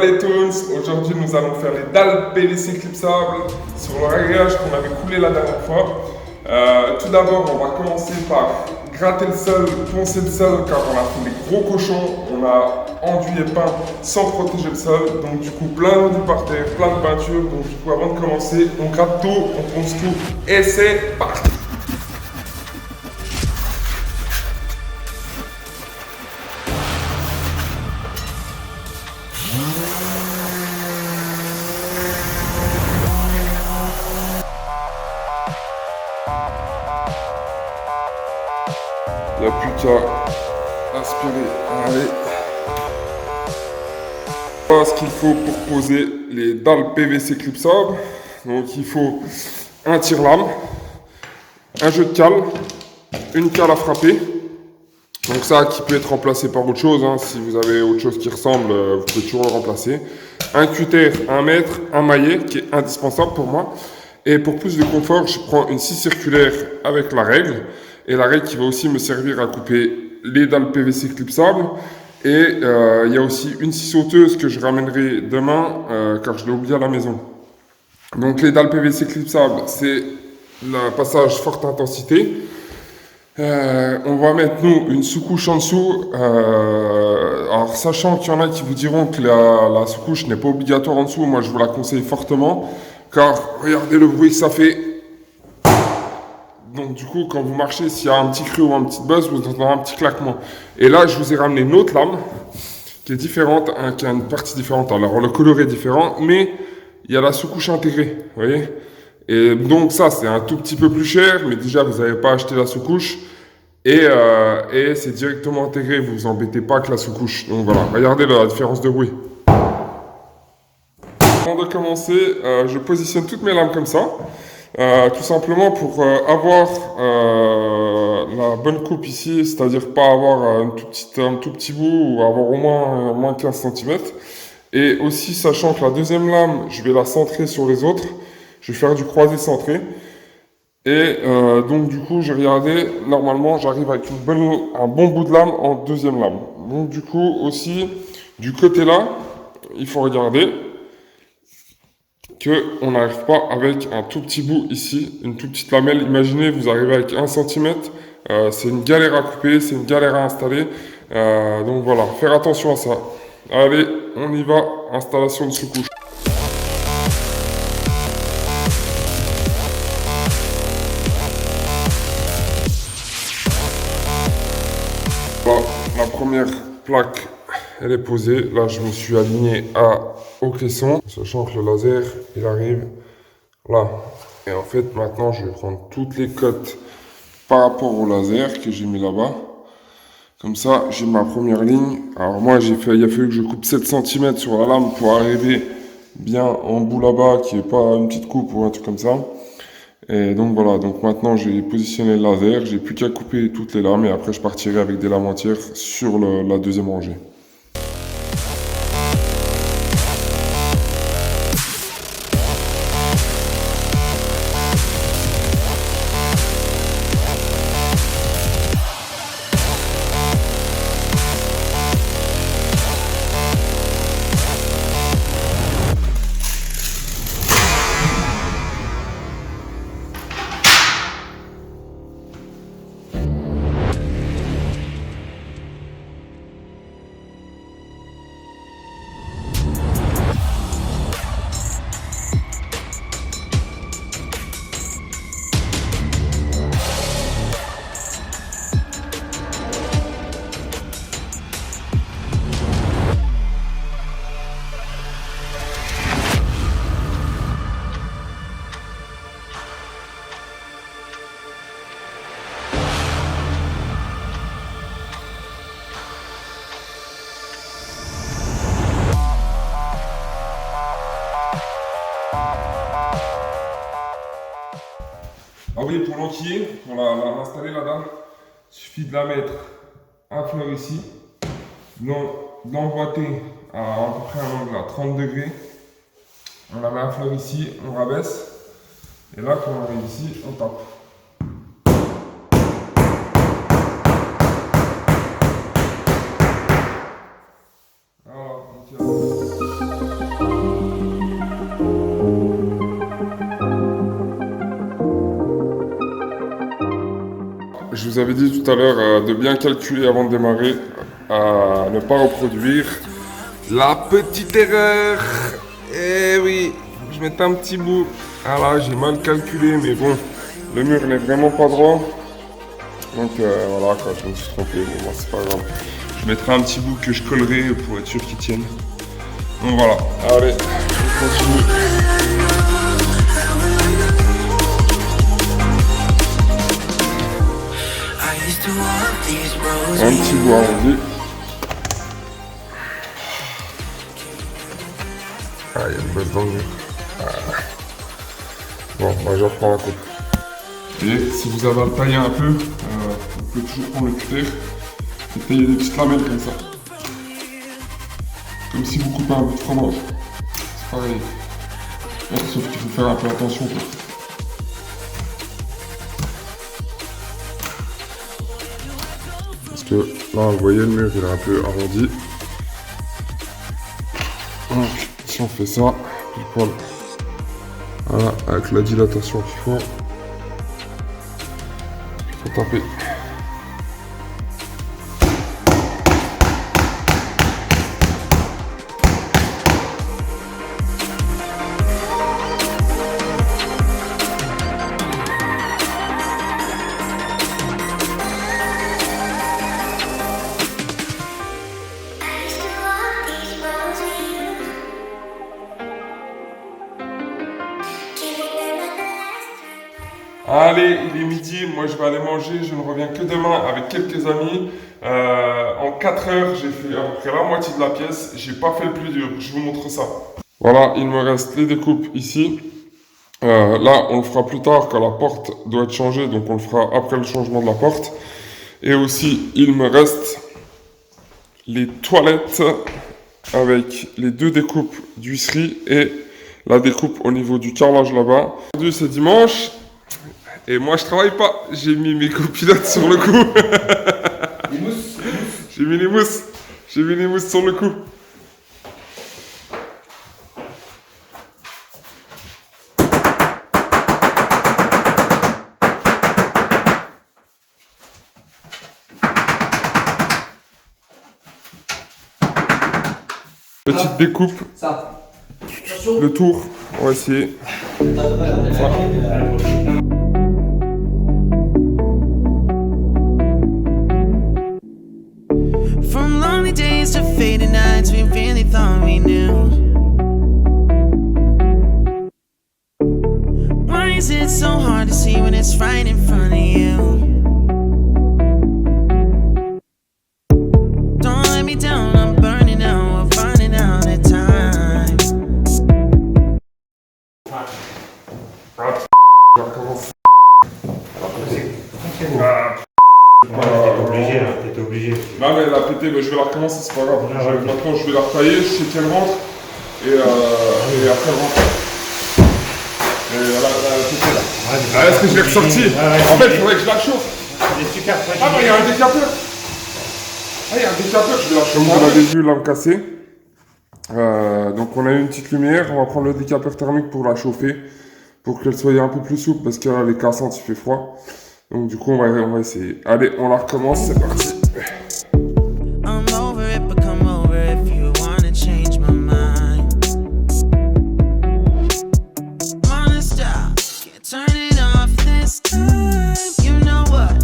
les Toons, aujourd'hui nous allons faire les dalles PVC clipsables sur le réglage qu'on avait coulé la dernière fois. Tout d'abord on va commencer par gratter le sol, poncer le sol car on a fait des gros cochons, on a enduit et peint sans protéger le sol, donc du coup plein d'eau par terre, plein de peinture, donc du coup avant de commencer on gratte tout, on ponce tout et c'est parti. Il n'y a plus qu'à aspirer. Allez. Voilà ce qu'il faut pour poser les dalles PVC clipsables. Donc il faut un tire-lame, un jeu de cale, une cale à frapper. Donc ça qui peut être remplacé par autre chose. Hein. Si vous avez autre chose qui ressemble, vous pouvez toujours le remplacer. Un cutter, 1 mètre, un maillet qui est indispensable pour moi. Et pour plus de confort, je prends une scie circulaire avec la règle. Et la règle qui va aussi me servir à couper les dalles PVC clipsables. Et il y a aussi une scie sauteuse que je ramènerai demain car je l'ai oublié à la maison. Donc les dalles PVC clipsables, c'est le passage forte intensité. On va mettre nous une sous-couche en dessous. Alors sachant qu'il y en a qui vous diront que la sous-couche n'est pas obligatoire en dessous, moi je vous la conseille fortement. Car regardez le bruit que ça fait. Donc du coup, quand vous marchez, s'il y a un petit creux ou un petit buzz, vous entendrez un petit claquement. Et là, je vous ai ramené une autre lame qui est différente, hein, qui a une partie différente. Alors le coloré est différent, mais il y a la sous-couche intégrée, vous voyez. Et donc ça, c'est un tout petit peu plus cher, mais déjà, vous n'avez pas acheté la sous-couche. Et c'est directement intégré, vous vous embêtez pas avec la sous-couche. Donc voilà, regardez la différence de bruit. Avant de commencer, je positionne toutes mes lames comme ça. Tout simplement pour avoir la bonne coupe ici, c'est-à-dire pas avoir un tout petit bout ou avoir au moins 15 cm. Et aussi sachant que la deuxième lame, je vais la centrer sur les autres, je vais faire du croisé centré. Et donc du coup, j'ai regardé, normalement j'arrive avec un bon bout de lame en deuxième lame. Donc du coup aussi, du côté là, il faut regarder qu'on n'arrive pas avec un tout petit bout ici, une toute petite lamelle. Imaginez, vous arrivez avec 1 cm, c'est une galère à couper, c'est une galère à installer. Donc voilà, faire attention à ça. Allez, on y va, installation de sous-couche. Voilà, la première plaque, elle est posée. Là, je me suis aligné au caisson, sachant que le laser, il arrive là. Et en fait, maintenant, je vais prendre toutes les cotes par rapport au laser que j'ai mis là-bas. Comme ça, j'ai ma première ligne. Alors moi, il a fallu que je coupe 7 cm sur la lame pour arriver bien en bout là-bas, qu'il n'y ait pas une petite coupe ou un truc comme ça. Et donc voilà, donc maintenant j'ai positionné le laser, j'ai plus qu'à couper toutes les lames et après je partirai avec des lames entières sur la deuxième rangée. Ah oui, pour l'enquiller, pour l'installer la dalle, il suffit de la mettre à fleur ici, d'emboîter à peu près un angle à 30 degrés. On la met à fleur ici, on rabaisse, et là quand on arrive ici, on tape. Voilà, nickel. vous avais dit tout à l'heure de bien calculer avant de démarrer, à ne pas reproduire la petite erreur. Eh oui, je mettais un petit bout. Ah là, j'ai mal calculé, mais bon, le mur n'est vraiment pas droit. Donc voilà, quoi, je me suis trompé, mais bon, c'est pas grave. Je mettrai un petit bout que je collerai pour être sûr qu'il tienne. Donc voilà, allez, on continue. Un petit bout arrondi. Ah, il y a une belle dans le mur. Ah. Bon, moi je reprends la coupe. Et si vous avez à le tailler un peu, vous pouvez toujours prendre le cutter et tailler des petites lamelles comme ça. Comme si vous coupez un bout de fromage. C'est pareil. Sauf qu'il faut faire un peu attention, quoi. Parce que là, vous voyez, le mur il est un peu arrondi. Donc, si on fait ça, pile poil. Voilà, avec la dilatation qu'il faut taper. Allez, il est midi, moi je vais aller manger, je ne reviens que demain avec quelques amis. En 4 heures, j'ai fait à peu près la moitié de la pièce, j'ai pas fait le plus dur, je vous montre ça. Voilà, il me reste les découpes ici. Là, on le fera plus tard quand la porte doit être changée, donc on le fera après le changement de la porte. Et aussi, il me reste les toilettes avec les 2 découpes d'huisserie et la découpe au niveau du carrelage là-bas. Aujourd'hui, c'est dimanche. Et moi je travaille pas, j'ai mis mes copilotes sur le coup. Les mousses. J'ai mis les mousses sur le coup. Petite découpe. Ça. Le tour, on va essayer. From lonely days to faded nights, we really thought we knew. Why is it so hard to see when it's right in front of you? Don't let me down, I'm burning out, we're running out of time. On va recommencer. T'es obligé. Non mais la pété, je vais la recommencer, c'est pas grave. Maintenant je vais la retailler, je sais qu'elle rentre. Et après elle rentre. Et voilà, la pété là. Ah, est-ce que je l'ai ressorti? En fait, il faudrait que je la chauffe. Ah bah il y a un décapeur. Ah il y a un décapeur, je vais la chauffer. Comme vous l'avez vu, lame cassée. Donc on a une petite lumière, on va prendre le décapeur thermique pour la chauffer. Pour qu'elle soit un peu plus souple parce qu'elle est cassante, il fait froid. Donc du coup on va essayer. Allez, on la recommence, c'est parti. I'm over it, but come over if you wanna change my mind. Wanna stop, can't turn it off this time. You know what,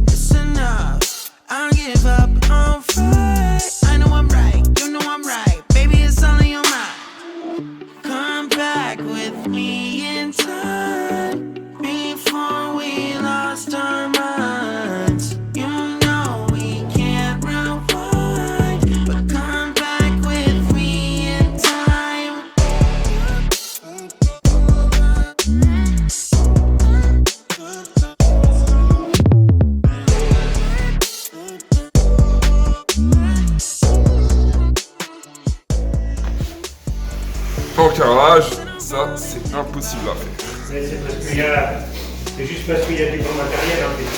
it's enough. I'll give up on fight. I know I'm right, you know I'm right. Baby, it's all in your mind. Come back with me in time before we lost our minds. You know we can't rewind, but come back with me in time. En carrelage, ça c'est impossible à faire. Mais c'est parce qu'il y a. C'est juste parce qu'il y a du bon matériel en fait.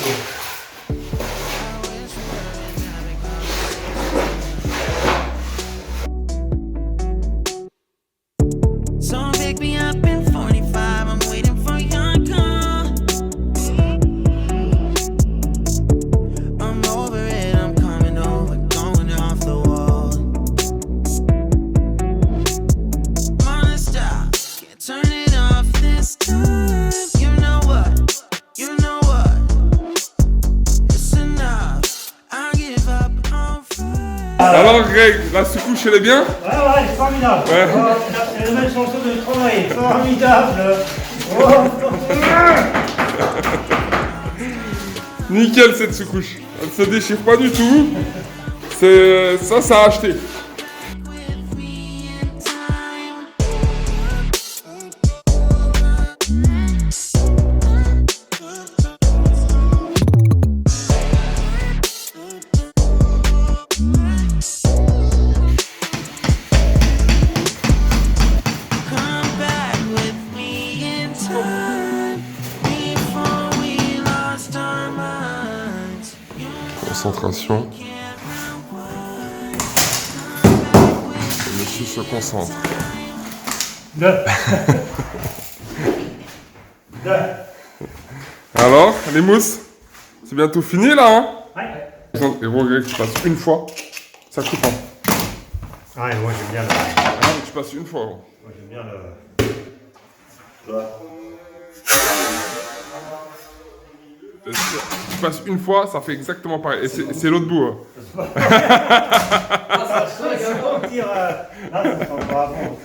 So pick me up in 45, I'm waiting for your call. Alors Greg, la sous-couche elle est bien? Ouais, c'est formidable. Ouais. Oh, c'est la même chanson de travail. Formidable. Oh. Nickel cette sous-couche. Elle se déchire pas du tout. C'est ça a acheté. with me in time. Come back with me in time before we lost our minds. Concentration. Le monsieur se concentre. Deux. Deux. Alors, les mousses, c'est bientôt fini là, hein? Ouais. Et bon, Greg, tu passes une fois, ça coupe pas. Ouais, moi j'aime bien le. Ah, mais tu passes une fois. Gros. Moi j'aime bien le. Et si tu passes une fois, ça fait exactement pareil. Et c'est l'autre bout. Hein. Là, ça sent pas bon.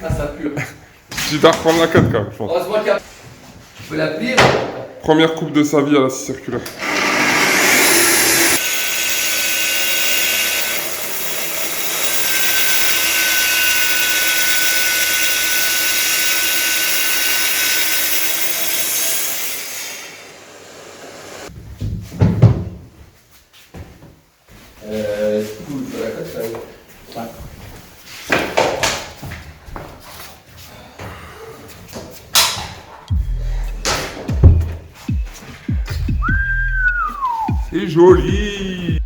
Ah, ça pue. Tu dois reprendre la canne quand même, je pense. Heureusement qu'il y a... Je peux la plier. Première coupe de sa vie à la scie circulaire. Cool, je la cote quand même. C'est joli.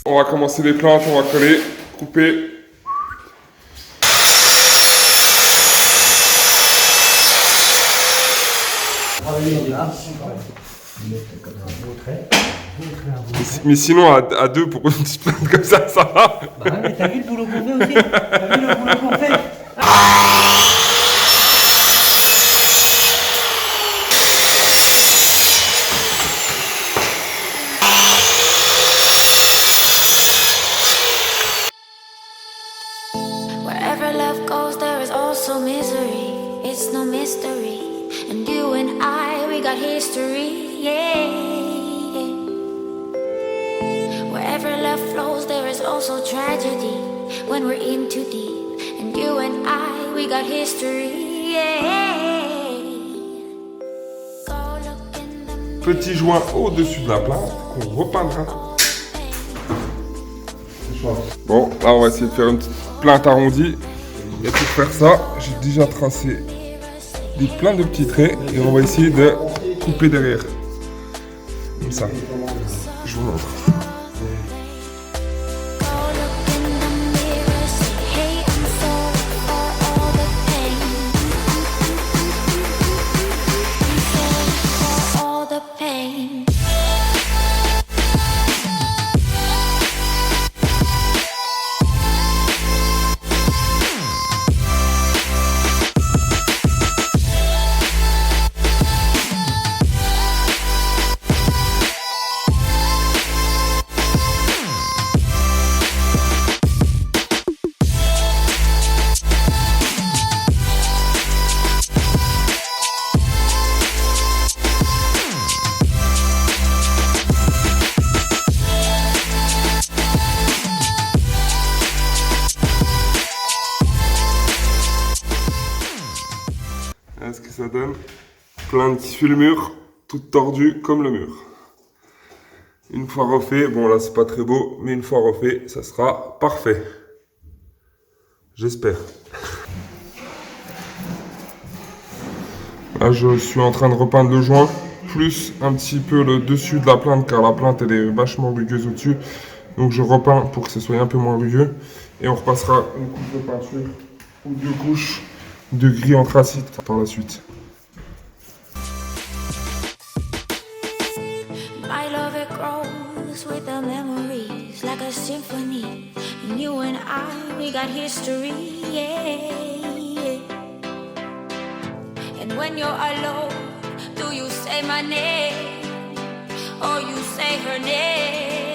On va commencer les plantes, on va coller, couper. Mais sinon, à deux pour une petite plante comme ça va. Bah, mais t'as vu le boulot qu'on fait aussi? T'as vu le boulot qu'on fait? Wherever love goes, there is also misery. It's no mystery. And you and I, we got history. Yeah. Wherever love flows, there is also tragedy. When we're in too deep. And you and I, we got history. Yeah. Go look in the mirror. Petit joint au-dessus de la plante qu'on repeindra. Bon, là on va essayer de faire une petite plante arrondie. Et pour faire ça, j'ai déjà tracé plein de petits traits et on va essayer de couper derrière. Comme ça. Je vous montre. Go look in the mirror, say, hey, I'm sorry for all the pain. I'm sorry for all the pain. Est-ce que ça donne? plainte qui suit le mur, toute tordue comme le mur. Une fois refait, bon là c'est pas très beau, mais une fois refait, ça sera parfait. J'espère. Là je suis en train de repeindre le joint, plus un petit peu le dessus de la plainte, car la plainte elle est vachement rugueuse au-dessus. Donc je repeins pour que ce soit un peu moins rugueux. Et on repassera une couche de peinture ou 2 couches de gris anthracite par la suite. My love, it grows with the memories like a symphony. And you and I, we got history, yeah. And when you're alone, do you say my name or you say her name?